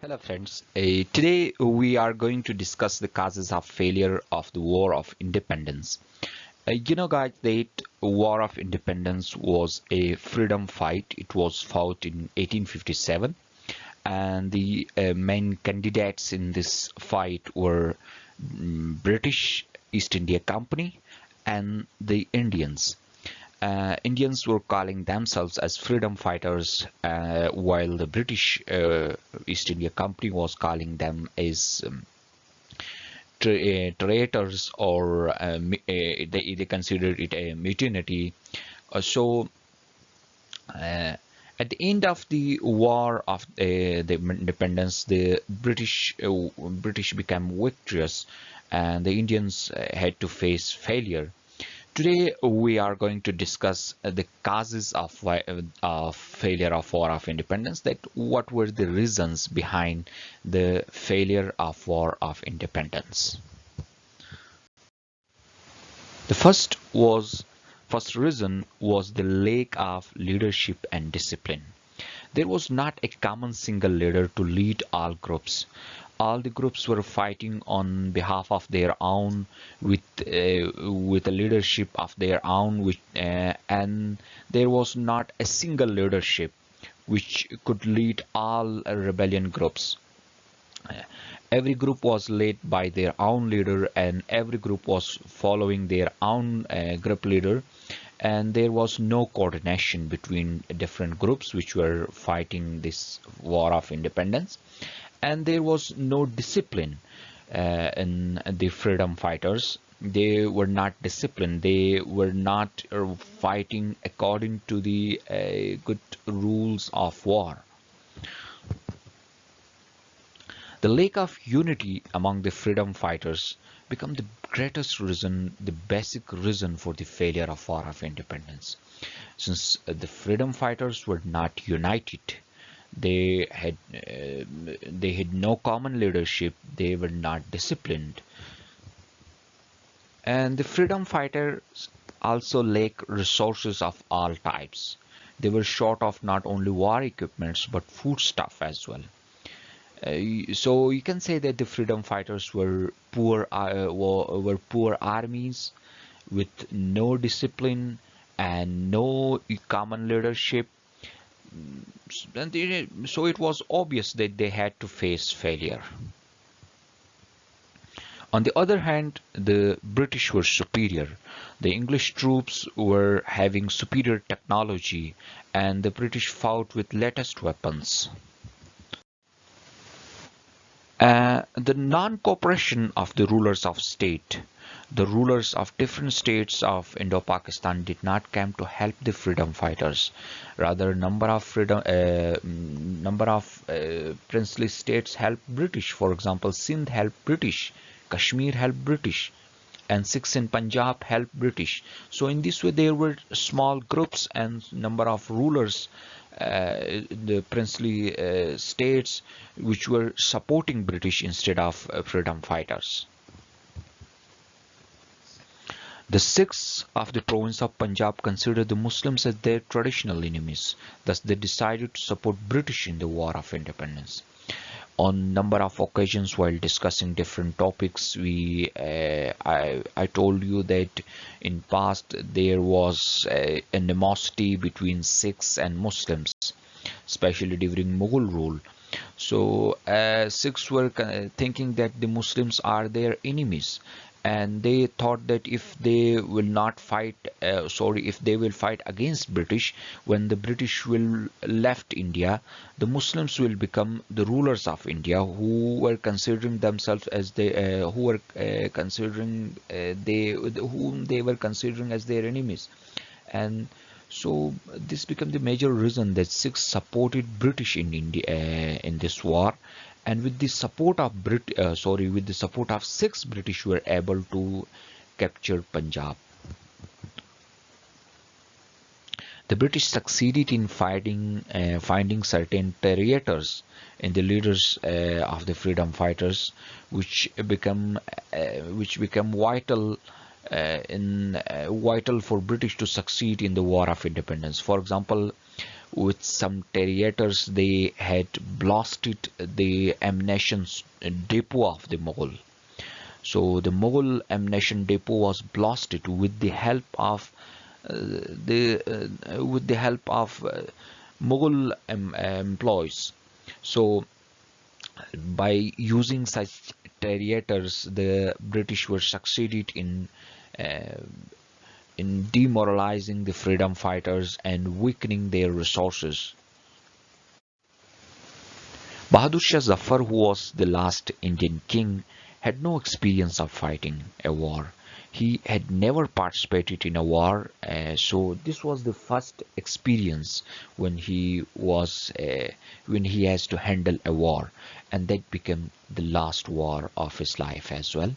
Hello friends, today we are going to discuss the causes of failure of the War of Independence. Guys, that War of Independence was a freedom fight. It was fought in 1857 and the main candidates in this fight were British East India Company and the Indians. Indians were calling themselves as freedom fighters, while the British East India Company was calling them as traitors, or they considered it a mutiny. So at the end of the war of the independence, the British became victorious, and the Indians had to face failure. Today we are going to discuss the causes of failure of War of Independence. That what were the reasons behind the failure of War of Independence? The first reason was the lack of leadership and discipline. There was not a common single leader to lead all groups. All the groups were fighting on behalf of their own, with a leadership of their own, and there was not a single leadership which could lead all rebellion groups. Every group was led by their own leader, and every group was following their own group leader, and there was no coordination between different groups which were fighting this War of Independence, and there was no discipline in the freedom fighters. They were not disciplined. They were not fighting according to the good rules of war. The lack of unity among the freedom fighters became the greatest reason, the basic reason for the failure of War of Independence. Since the freedom fighters were not united, they had no common leadership, they were not disciplined, and the freedom fighters also lack resources of all types. They were short of not only war equipments but food stuff as well. So you can say that the freedom fighters were poor armies with no discipline and no common leadership. So it was obvious that they had to face failure. On the other hand, the British were superior. The English troops were having superior technology, and the British fought with latest weapons. The non-cooperation of the rulers of state. The rulers of different states of Indo-Pakistan did not come to help the freedom fighters. Rather, number of princely states helped British. For example, Sindh helped British, Kashmir helped British, and Sikhs in Punjab helped British. So in this way, there were small groups and number of rulers, the princely states, which were supporting British instead of freedom fighters. The Sikhs of the province of Punjab considered the Muslims as their traditional enemies. Thus, they decided to support British in the War of Independence. On number of occasions while discussing different topics, I told you that in past there was a animosity between Sikhs and Muslims, especially during Mughal rule. So Sikhs were thinking that the Muslims are their enemies, and they thought that if they will not fight, if they will fight against British, when the British will left India, the Muslims will become the rulers of India, who were considering themselves as whom they were considering as their enemies. And so this became the major reason that Sikhs supported British in India in this war, and with the support of with the support of Sikhs, British were able to capture Punjab. The British succeeded in finding certain traitors in the leaders of the freedom fighters, which become vital vital for British to succeed in the War of Independence. For example, With some territories, they had blasted the ammunition depot of the Mughal. So the Mughal ammunition depot was blasted with the help of Mughal employees. So by using such territories, the British were succeeded uh, in demoralizing the freedom fighters and weakening their resources. Bahadur Shah Zafar, who was the last Indian king, had no experience of fighting a war. He had never participated in a war, so this was the first experience when when he has to handle a war, and that became the last war of his life as well.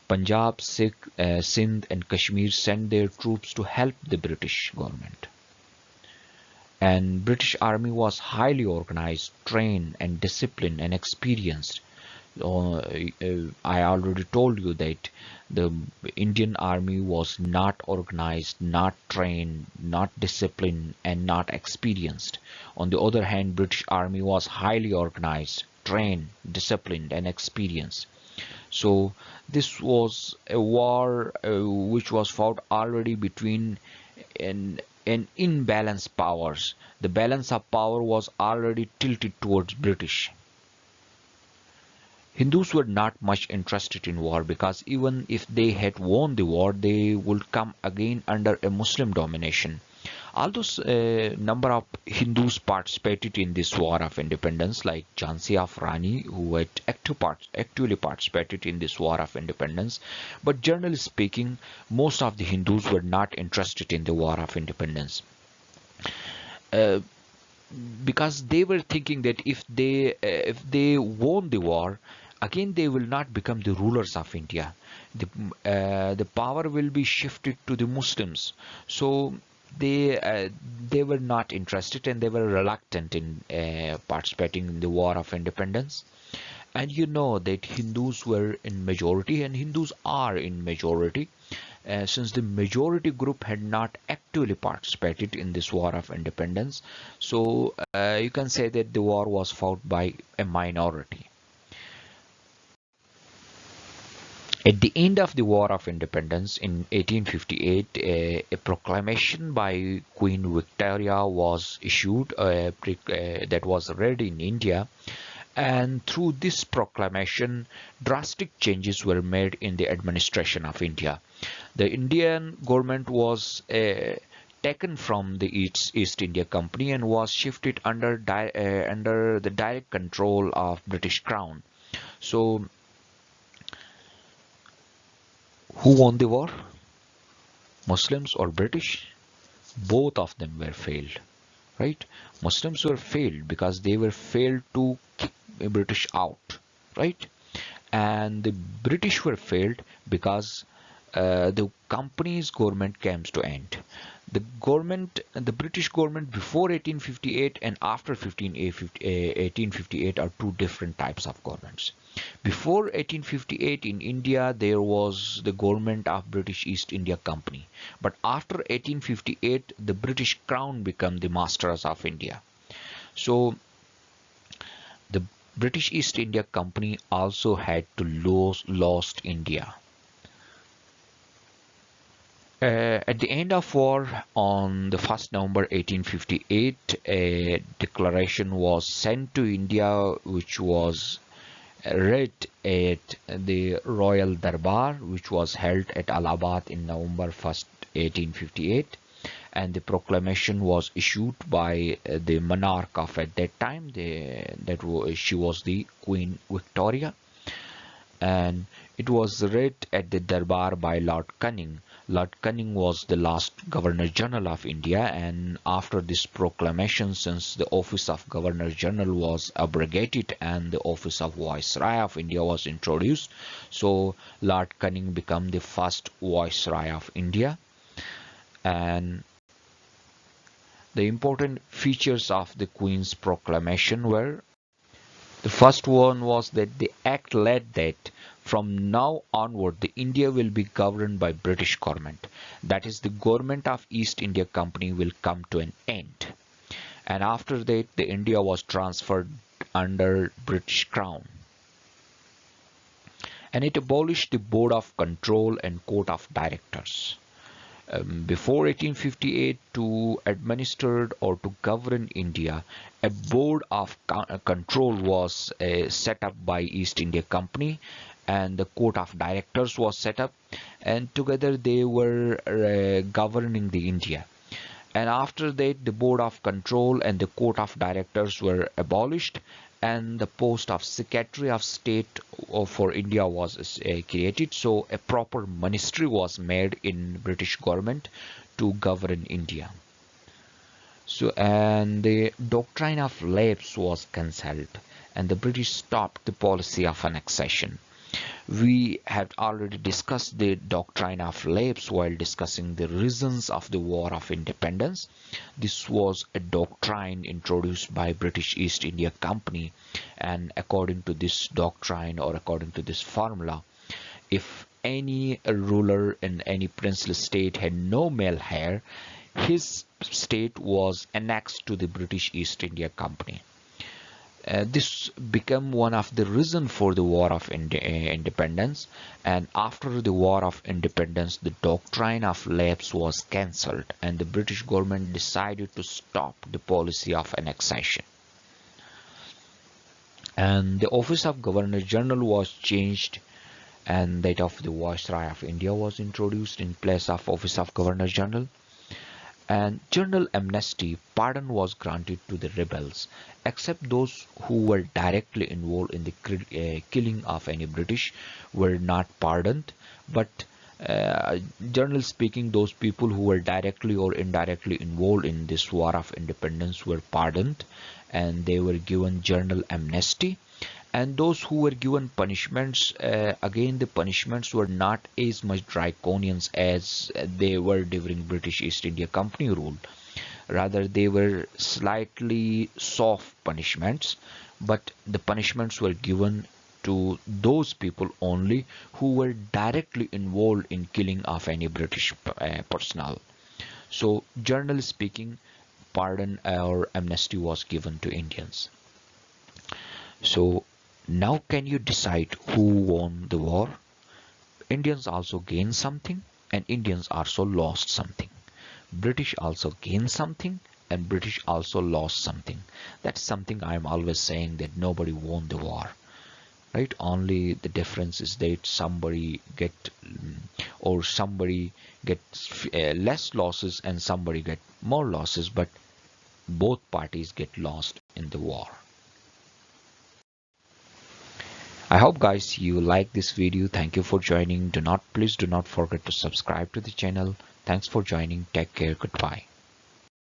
Punjab, Sikh, Sindh, and Kashmir sent their troops to help the British government. And British army was highly organized, trained and disciplined and experienced. I already told you that the Indian army was not organized, not trained, not disciplined and not experienced. On the other hand, British army was highly organized, trained, disciplined and experienced. So this was a war which was fought already between an imbalanced powers. The balance of power was already tilted towards British. Hindus were not much interested in war because even if they had won the war, they would come again under a Muslim domination. Although a number of Hindus participated in this war of independence, like Jhansi of Rani, who had actively participated in this war of independence, but generally speaking, most of the Hindus were not interested in the war of independence. Uh, because they were thinking that if they won the war, again they will not become the rulers of India. The power will be shifted to the Muslims. So they were not interested and they were reluctant in participating in the war of independence. And you know that Hindus were in majority and Hindus are in majority, since the majority group had not actively participated in this war of independence. So you can say that the war was fought by a minority. At the end of the War of Independence in 1858, a proclamation by Queen Victoria was issued that was read in India, and through this proclamation, drastic changes were made in the administration of India. The Indian government was taken from the East India Company and was shifted under the direct control of British Crown. So, who won the war? Muslims or British? Both of them were failed, right? Muslims were failed because they were failed to kick the British out, right? And the British were failed because the company's government came to end. The British government before 1858 and after 1858 are two different types of governments. Before 1858 in India, there was the government of British East India Company. But after 1858, the British Crown became the masters of India. So the British East India Company also had to lost India. At the end of war, on the 1st November 1858, a declaration was sent to India which was read at the Royal Darbar, which was held at Allahabad in November 1st, 1858, and the proclamation was issued by the monarch of at that time. She was the Queen Victoria, and it was read at the Darbar by Lord Canning. Lord Canning was the last Governor General of India, and after this proclamation, since the office of Governor General was abrogated and the office of Viceroy of India was introduced, so Lord Canning became the first Viceroy of India. And the important features of the Queen's proclamation were: the first one was that the act led that From now onward, the India will be governed by British government. That is, the government of East India Company will come to an end. And after that, the India was transferred under British Crown. And it abolished the Board of Control and Court of Directors. Before 1858, to administer or to govern India, a board of control was set up by East India Company, and the court of directors was set up, and together they were governing the India. And after that, the board of control and the court of directors were abolished, and the post of secretary of state for India was created. So a proper ministry was made in British government to govern India. So, and the doctrine of lapse was cancelled, and the British stopped the policy of annexation. We have already discussed the doctrine of lapse while discussing the reasons of the War of Independence. This was a doctrine introduced by British East India Company, and according to this doctrine, or according to this formula, if any ruler in any princely state had no male heir, his state was annexed to the British East India Company. This became one of the reasons for the War of Independence, and after the War of Independence, the doctrine of lapse was cancelled, and the British government decided to stop the policy of annexation. And the office of Governor General was changed, and that of the Viceroy of India was introduced in place of office of Governor General. And general amnesty, pardon was granted to the rebels, except those who were directly involved in the killing of any British were not pardoned. But generally speaking, those people who were directly or indirectly involved in this War of Independence were pardoned, and they were given general amnesty. And those who were given punishments, again the punishments were not as much draconian as they were during British East India Company rule. Rather, they were slightly soft punishments, but the punishments were given to those people only who were directly involved in killing of any British personnel. So generally speaking, pardon or amnesty was given to Indians. So now can you decide who won the war? Indians also gained something, and Indians also lost something. British also gained something, and British also lost something. That's something I'm always saying, that nobody won the war, right? Only the difference is that somebody gets less losses and somebody get more losses, but both parties get lost in the war. I hope guys you like this video. Thank you for joining. Please do not forget to subscribe to the channel. Thanks for joining. Take care. Goodbye.